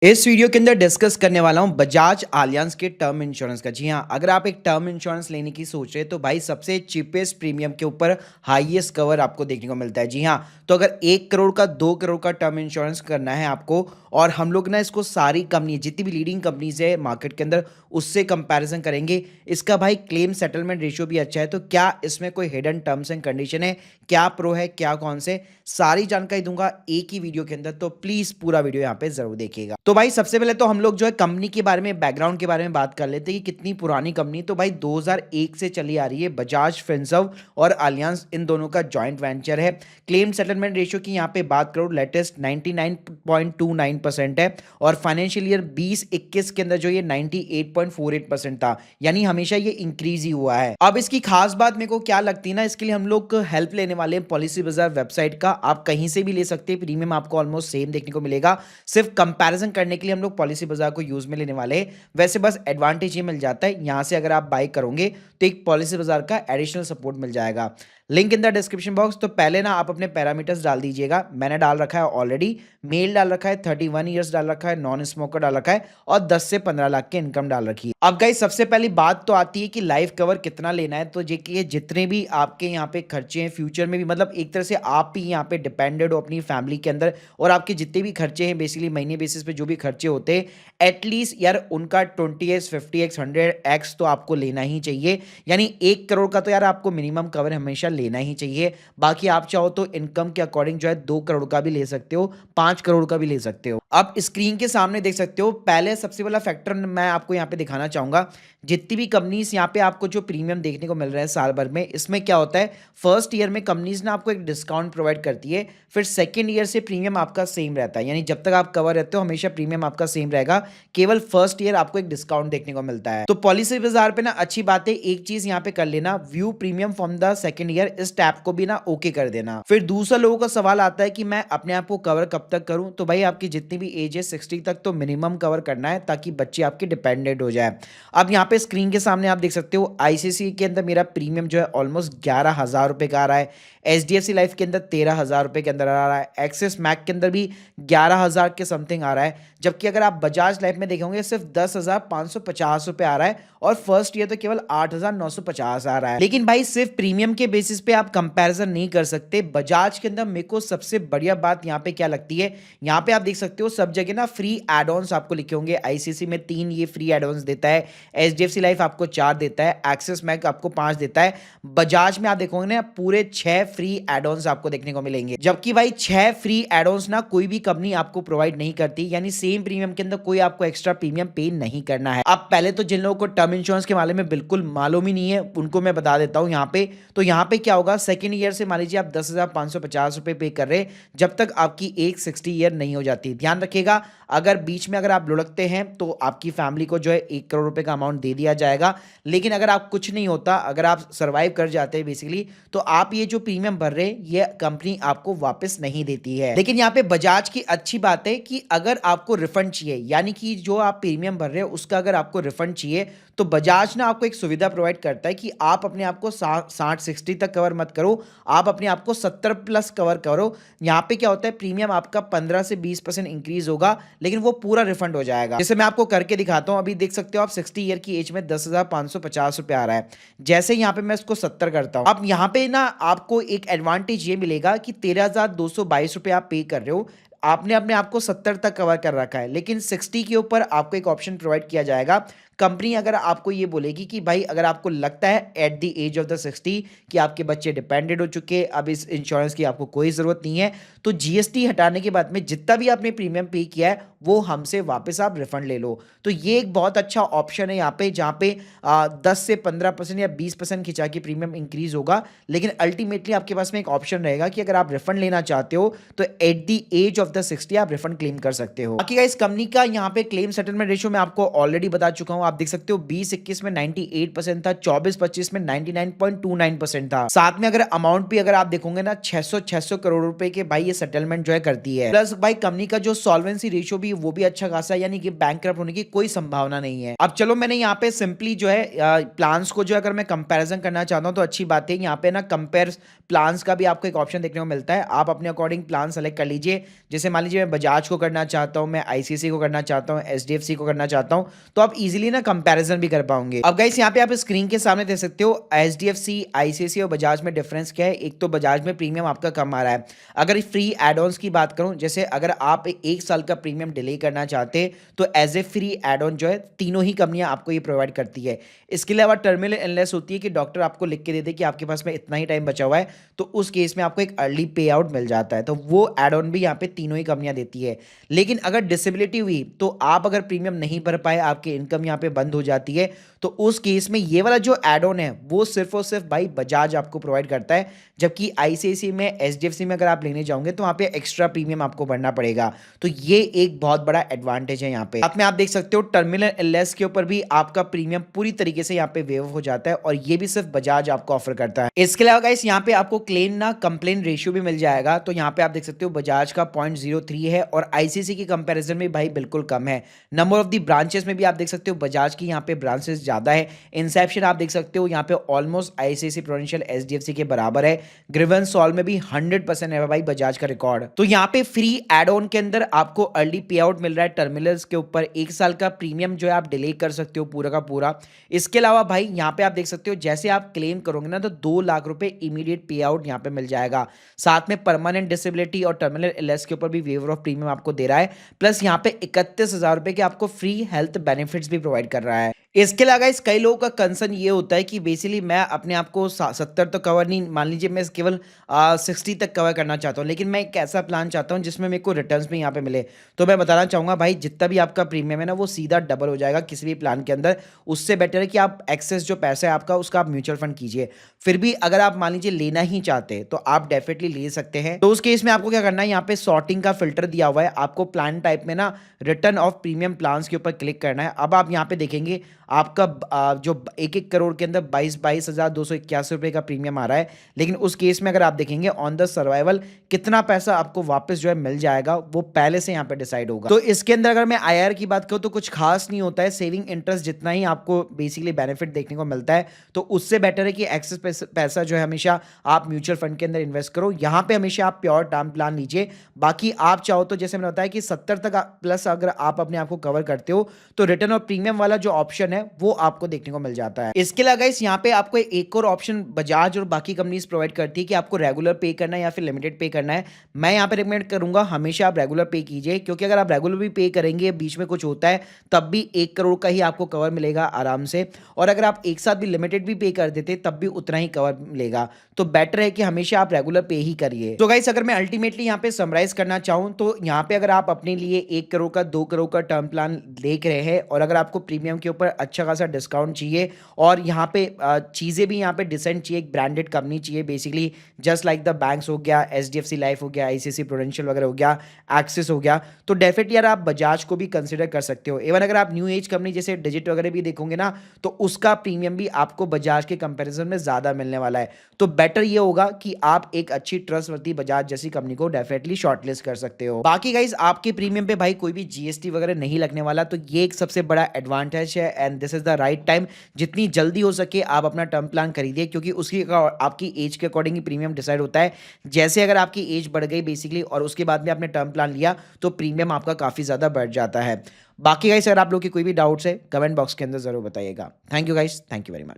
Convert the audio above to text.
इस वीडियो के अंदर डिस्कस करने वाला हूं बजाज आलियांज के टर्म इंश्योरेंस का। जी हाँ, अगर आप एक टर्म इंश्योरेंस लेने की सोच रहे हैं तो भाई सबसे चीपेस्ट प्रीमियम के ऊपर हाईएस्ट कवर आपको देखने को मिलता है। जी हाँ, तो अगर 1 करोड़ का 2 करोड़ का टर्म इंश्योरेंस करना है आपको, और हम लोग ना इसको सारी कंपनी जितनी भी लीडिंग कंपनीज है मार्केट के अंदर उससे कंपैरिजन करेंगे। इसका भाई क्लेम सेटलमेंट रेशियो भी अच्छा है। तो क्या इसमें कोई हिडन टर्म्स एंड कंडीशन है, क्या प्रो है, क्या कौन से, सारी जानकारी दूंगा एक ही वीडियो के अंदर। तो प्लीज पूरा वीडियो यहाँ पे जरूर देखिएगा। तो भाई सबसे पहले तो हम लोग जो है कंपनी के बारे में, बैकग्राउंड के बारे में बात कर लेते हैं कि कितनी पुरानी कंपनी। तो भाई 2001 से चली आ रही है। बजाज फिनसर्व और अलियांज इन दोनों का जॉइंट वेंचर है। क्लेम सेटलमेंट रेशियो की यहाँ पे बात करो, लेटेस्ट 99.29% है, और फाइनेंशियल ईयर 2021 के अंदर जो ये 98.48% था, यानी हमेशा ये इंक्रीज ही हुआ है। अब इसकी खास बात मेरे को क्या लगती है ना, इसके लिए हम लोग हेल्प लेने वाले हैं पॉलिसी बाजार वेबसाइट का। आप कहीं से भी ले सकते हैं, प्रीमियम आपको ऑलमोस्ट सेम देखने को मिलेगा। सिर्फ कंपैरिजन करने के लिए हम लोग पॉलिसी बाजार को यूज में लेने वाले हैं। वैसे बस एडवांटेज ये मिल जाता है, यहां से अगर आप बाय करोगे तो एक पॉलिसी बाजार का एडिशनल सपोर्ट मिल जाएगा। Link in the description box. तो पहले ना आप अपने पैरामीटर्स डाल दीजिएगा। मैंने डाल रखा है ऑलरेडी, मेल डाल रखा है, 31 ईयर्स डाल रखा है, नॉन स्मोकर डाल रखा है, और 10 से 15 लाख की इनकम डाल रखी है। अब गाइस सबसे पहली बात तो आती है कि लाइफ कवर कितना लेना है। तो ये जितने भी आपके यहाँ पे खर्चे हैं फ्यूचर में भी, मतलब एक तरह से आप ही यहाँ पे डिपेंडेड हो अपनी फैमिली के अंदर, और आपके जितने भी खर्चे हैं बेसिकली महीने बेसिस पे जो भी खर्चे होते हैं, एटलीस्ट यार उनका 20x 50x 100x तो आपको लेना ही चाहिए। यानी 1 करोड़ का तो यार आपको मिनिमम कवर हमेशा लेना ही चाहिए। बाकी आप चाहो तो इनकम के अकॉर्डिंग जो है 2 करोड़ का भी ले सकते हो, 5 करोड़ का भी ले सकते हो। अब स्क्रीन के सामने देख सकते हो, पहले सबसे बड़ा फैक्टर मैं आपको यहाँ पे दिखाना चाहूंगा। जितनी भी कंपनीज यहाँ पे आपको जो प्रीमियम देखने को मिल रहा है साल भर में, इसमें क्या होता है, फर्स्ट ईयर में कंपनीज ना आपको एक डिस्काउंट प्रोवाइड करती है। फिर सेकेंड ईयर से प्रीमियम आपका सेम रहता है, यानी जब तक आप कवर रहते हो हमेशा प्रीमियम आपका सेम रहेगा। केवल फर्स्ट ईयर आपको एक डिस्काउंट देखने को मिलता है। तो पॉलिसी बाजार पे ना अच्छी बात है, एक चीज यहाँ पे कर लेना, view premium from the second year, इस टैब को भी ना ओके कर देना। फिर दूसरा लोगों का सवाल आता है कि मैं अपने आप को कवर कब तक करूं। तो भाई आपकी जितनी भी एज है 60 तक तो मिनिमम कवर करना है, ताकि बच्चे आपके डिपेंडेंट हो जाए। अब यहाँ पे स्क्रीन के सामने आप देख सकते हो, आईसीसी के अंदर मेरा प्रीमियम जो है ऑलमोस्ट 11,000 रुपए का आ रहा है। एचडीएफसी लाइफ के अंदर 13,000 रुपए के अंदर आ रहा है। एक्सिस मैक के अंदर भी 11,000 के समथिंग आ रहा है। जबकि अगर आप बजाज लाइफ में देखेंगे सिर्फ 10,550 रुपए आ रहा है, और फर्स्ट ईयर तो केवल 8,950 आ रहा है। लेकिन भाई सिर्फ प्रीमियम के बेसिस पे आप कंपैरिजन नहीं कर सकते। बजाज के अंदर मेरे को सबसे बढ़िया बात यहाँ पे क्या लगती है, यहाँ पे आप देख सकते हो सब जगह ना फ्री एड ऑन्स आपको लिखे होंगे। आईसीसी में 3 ये फ्री एड ऑन्स देता है, एचडीएफसी लाइफ आपको 4 देता है, एक्सिस बैंक आपको 5 देता है। बजाज में आप देखोगे ना पूरे 6 फ्री एड ऑन्स आपको देखने को मिलेंगे। जबकि भाई 6 फ्री एड ऑन्स ना कोई भी कंपनी आपको प्रोवाइड नहीं करती, यानी सेम प्रीमियम के अंदर कोई आपको एक्स्ट्रा प्रीमियम पे नहीं करना है। अब पहले तो जिन लोगों को टर्म इंश्योरेंस के बारे में बिल्कुल मालूम ही नहीं है उनको मैं बता देता हूं यहाँ पे। तो यहाँ पे क्या होगा, सेकेंड ईयर से मान लीजिए आप 10,550 रुपए पे कर रहे, जब तक आपकी एज 60 ईयर नहीं हो जाती। ध्यान रखिएगा, अगर बीच में अगर आप लुढ़कते हैं तो आपकी फैमिली को जो है 1 करोड़ रुपए का अमाउंट दे दिया जाएगा। लेकिन अगर आप कुछ नहीं होता, अगर आप सर्वाइव कर जाते हैं बेसिकली, तो आप ये जो प्रीमियम भर रहे हैं ये कंपनी आपको वापस नहीं देती है। लेकिन यहाँ पे बजाज की अच्छी बात है कि अगर आपको रिफंड चाहिए, यानी कि जो आप प्रीमियम भर रहे हो उसका अगर आपको रिफंड चाहिए, तो बजाज ना आपको एक सुविधा प्रोवाइड करता है कि आप अपने आप को 60 तक कवर मत करो, आप अपने आप को 70 प्लस कवर करो। यहाँ पे क्या होता है, प्रीमियम आपका 15 से 20% इंक्रीज होगा, लेकिन वो पूरा रिफंड हो जाएगा। जैसे मैं आपको करके दिखाता हूँ, अभी देख सकते हो आप 60 ईयर की एज में 10,550 रुपए आ रहा है। जैसे यहाँ पे मैं इसको 70 करता हूँ, अब यहाँ पे ना आपको एक एडवांटेज ये मिलेगा कि 13,222 रुपए आप पे कर रहे हो, आपने अपने आप को 70 तक कवर कर रखा है। लेकिन 60 के ऊपर आपको एक ऑप्शन प्रोवाइड किया जाएगा। कंपनी अगर आपको ये बोलेगी कि भाई अगर आपको लगता है at the age of the 60 कि आपके बच्चे डिपेंडेंट हो चुके, अब इस इंश्योरेंस की आपको कोई ज़रूरत नहीं है, तो जीएसटी हटाने के बाद में जितना भी आपने प्रीमियम पे किया है वो हमसे वापस आप रिफंड ले लो। तो ये एक बहुत अच्छा ऑप्शन है यहाँ पे, जहाँ पे 10 से 15% या 20% खिंचा के प्रीमियम इंक्रीज होगा। लेकिन अल्टीमेटली आपके पास में एक ऑप्शन रहेगा कि अगर आप रिफंड लेना चाहते हो तो at the age of the 60 आप रिफंड क्लेम कर सकते हो। बाकी इस कंपनी का यहाँ पे क्लेम सेटलमेंट रेशियो मैं आपको ऑलरेडी बता चुका हूँ। आप देख सकते हो 20-21 में 98% था, 24-25 में 99.29% था। साथ में अगर अमाउंट भी अगर आप देखोगे ना 600 करोड़ रुपए के भाई ये सेटलमेंट जो है करती है। प्लस भाई कंपनी का जो सॉल्वेंसी रेशियो भी वो भी अच्छा खासा है, यानी कि बैंकक्रप्ट होने की कोई संभावना नहीं है। अब चलो मैंने यहाँ पे सिंपली जो है प्लान्स को जो अगर मैं कंपैरिजन करना चाहता हूँ तो अच्छी बात है, यहाँ पे ना कंपेयर प्लान्स का भी आपको एक ऑप्शन देखने को मिलता है। आप अपने अकॉर्डिंग प्लान सेलेक्ट कर लीजिए। जैसे जैसे मान लीजिए मैं बजाज को करना चाहता हूँ, मैं आईसीआईसी को करना चाहता हूँ, एचडीएफसी को करना चाहता हूँ, तो आप इजीली ना कंपैरिजन भी कर पाओगे। अब गाइस यहाँ पे आप स्क्रीन के सामने देख सकते हो एचडीएफसी, आईसीआईसी और बजाज में डिफरेंस क्या है। एक तो बजाज में प्रीमियम आपका कम आ रहा है। अगर फ्री एड ऑन्स की बात करूं, जैसे अगर आप 1 साल का प्रीमियम डिले करना चाहते हैं तो as a free add on जो है तीनों ही कंपनियां आपको ये प्रोवाइड करती है। इसके अलावा टर्मिनल इलनेस होती है कि डॉक्टर आपको लिख के देते कि आपके पास में इतना ही टाइम बचा हुआ है, तो उस केस में आपको एक अर्ली पे आउट मिल जाता है। तो वो एड ऑन भी यहाँ पे तीनों ही कंपनियां देती है। लेकिन अगर डिसेबिलिटी हुई तो आप अगर प्रीमियम नहीं भर पाए, आपकी इनकम यहाँ पे बंद हो जाती है, तो उस केस में ये वाला जो एड ऑन है वो सिर्फ और सिर्फ भाई बजाज आपको प्रोवाइड करता है। जबकि आईसीआईसी में, एचडीएफसी में अगर आप लेने जाओगे तो वहाँ पे एक्स्ट्रा प्रीमियम आपको भरना पड़ेगा। तो ये एक बहुत बड़ा एडवांटेज है यहाँ पे। साथ में आप देख सकते हो टर्मिनल इलनेस के ऊपर भी आपका प्रीमियम पूरी तरीके से यहाँ पे वेव हो जाता है, और ये भी सिर्फ बजाज आपको ऑफर करता है। इसके अलावा गाइस यहाँ पे आपको क्लेम ना कंप्लेन रेशियो भी मिल जाएगा। तो यहाँ पे आप देख सकते हो बजाज का 0.03 है और आईसीआईसी की कंपैरिजन में भाई बिल्कुल कम है। नंबर ऑफ दी ब्रांचेस में भी आप देख सकते हो बजाज की यहाँ पे ब्रांचेस ज्यादा है। इंसेप्शन आप देख सकते हो यहाँ पे ऑलमोस्ट आईसीआईसी प्रूडेंशियल एचडीएफसी के बराबर है। ग्रीवेंस सॉल्व में भी 100% है भाई बजाज का रिकॉर्ड। तो यहाँ पे फ्री एड ऑन के अंदर आपको अर्ली पे आउट मिल रहा है टर्मिनल्स के ऊपर। 1 साल का प्रीमियम जो है आप डिले कर सकते हो पूरा का पूरा। इसके अलावा भाई यहाँ पे आप देख सकते हो जैसे आप क्लेम करोगे ना तो 2 लाख रुपए इमीडिएट पे आउट यहाँ पे मिल जाएगा। साथ में परमानेंट डिसेबिलिटी और टर्मिनल इलनेस के ऊपर भी वेवर ऑफ प्रीमियम आपको दे रहा है। प्लस यहाँ पे 31,000 रुपए के आपको फ्री हेल्थ बेनिफिट्स भी प्रोवाइड कर रहा है। इसके अलावा इस कई लोगों का कंसर्न ये होता है कि बेसिकली मैं अपने आप को 70 तो कवर नहीं, मान लीजिए मैं केवल 60 तक कवर करना चाहता हूँ, लेकिन मैं एक ऐसा प्लान चाहता हूँ जिसमें मेरे को रिटर्न्स भी यहाँ पे मिले। तो मैं बताना चाहूँगा भाई जितना भी आपका प्रीमियम है ना वो सीधा डबल हो जाएगा किसी भी प्लान के अंदर। उससे बेटर है कि आप एक्सेस जो पैसा है आपका उसका आप म्यूचुअल फंड कीजिए। फिर भी अगर आप मान लीजिए लेना ही चाहते हैं तो आप डेफिनेटली ले सकते हैं। तो उस केस में आपको क्या करना है, यहाँ पे सॉर्टिंग का फिल्टर दिया हुआ है। आपको प्लान टाइप में ना रिटर्न ऑफ प्रीमियम प्लान्स के ऊपर क्लिक करना है। अब आप यहाँ पे देखेंगे आपका जो 1-1 करोड़ के अंदर 22,281 रुपए का प्रीमियम आ रहा है। लेकिन उस केस में अगर आप देखेंगे ऑन द सर्वाइवल कितना पैसा आपको वापस जो है मिल जाएगा वो पहले से यहाँ पे डिसाइड होगा। तो इसके अंदर अगर मैं आईआर की बात करूँ तो कुछ खास नहीं होता है। सेविंग इंटरेस्ट जितना ही आपको बेसिकली बेनिफिट देखने को मिलता है, तो उससे बेटर है कि एक्सेस पैसा जो है हमेशा आप म्यूचुअल फंड के अंदर इन्वेस्ट करो। यहाँ पे हमेशा आप प्योर टर्म प्लान लीजिए। बाकी आप चाहो तो जैसे मैंने बताया कि 70 तक प्लस अगर आप अपने आप को कवर करते हो तो रिटर्न और प्रीमियम वाला जो ऑप्शन है वो आपको देखने को मिल जाता है। इसके अलावा गाइस यहाँ पे आपको एक और ऑप्शन बजाज और बाकी कंपनीज प्रोवाइड करती है कि आपको रेगुलर पे करना है या फिर लिमिटेड पे करना है। मैं यहाँ पे रिकमेंड करूंगा हमेशा आप रेगुलर पे कीजिए, क्योंकि अगर आप रेगुलर भी पे करेंगे बीच में कुछ होता है तब भी 1 करोड़ का ही आपको कवर मिलेगा आराम से। और अगर आप एक साथ भी लिमिटेड भी पे कर देते तब भी उतना ही कवर मिलेगा। तो बेटर है कि हमेशा आप रेगुलर पे ही करिए। तो गाइस अगर मैं अल्टीमेटली यहाँ पे समराइज करना चाहूँ तो यहाँ पे अगर आप अपने लिए 1 करोड़ का 2 करोड़ का टर्म प्लान देख रहे हैं और अगर आपको प्रीमियम के ऊपर अच्छा खासा डिस्काउंट चाहिए और यहाँ पे चीज़ें भी यहाँ पे डिसेंट चाहिए, एक ब्रांडेड कंपनी चाहिए basically just like the banks हो गया, एचडीएफसी लाइफ हो गया, आईसीआईसी प्रूडेंशियल वगैरह हो गया, एक्सिस हो गया, तो डेफिनेटली यार आप बजाज को भी कंसिडर कर सकते हो। इवन अगर आप न्यू एज कंपनी जैसे डिजिट वगैरह भी देखोगे ना तो उसका प्रीमियम भी आपको बजाज के कंपैरिजन में ज़्यादा मिलने वाला है। तो बेटर ये होगा कि आप एक अच्छी ट्रस्टवर्दी बजाज जैसी कंपनी को डेफिनेटली शॉर्टलिस्ट कर सकते हो। बाकी गाइज आपके प्रीमियम पे भाई कोई भी जीएसटी वगैरह नहीं लगने वाला, तो ये एक सबसे बड़ा एडवांटेज है and this is the right time. जितनी जल्दी हो सके आप अपना टर्म प्लान खरीदिए, क्योंकि उसकी आपकी एज के अकॉर्डिंग ही प्रीमियम डिसाइड होता है। जैसे अगर आपकी एज बढ़ गई बेसिकली और उसके बाद में आपने टर्म प्लान लिया तो प्रीमियम आपका काफ़ी ज़्यादा बढ़ जाता है। बाकी गाइस अगर आप लोग की कोई भी डाउट्स है कमेंट बॉक्स के अंदर ज़रूर बताइएगा। Thank you guys, thank you very much.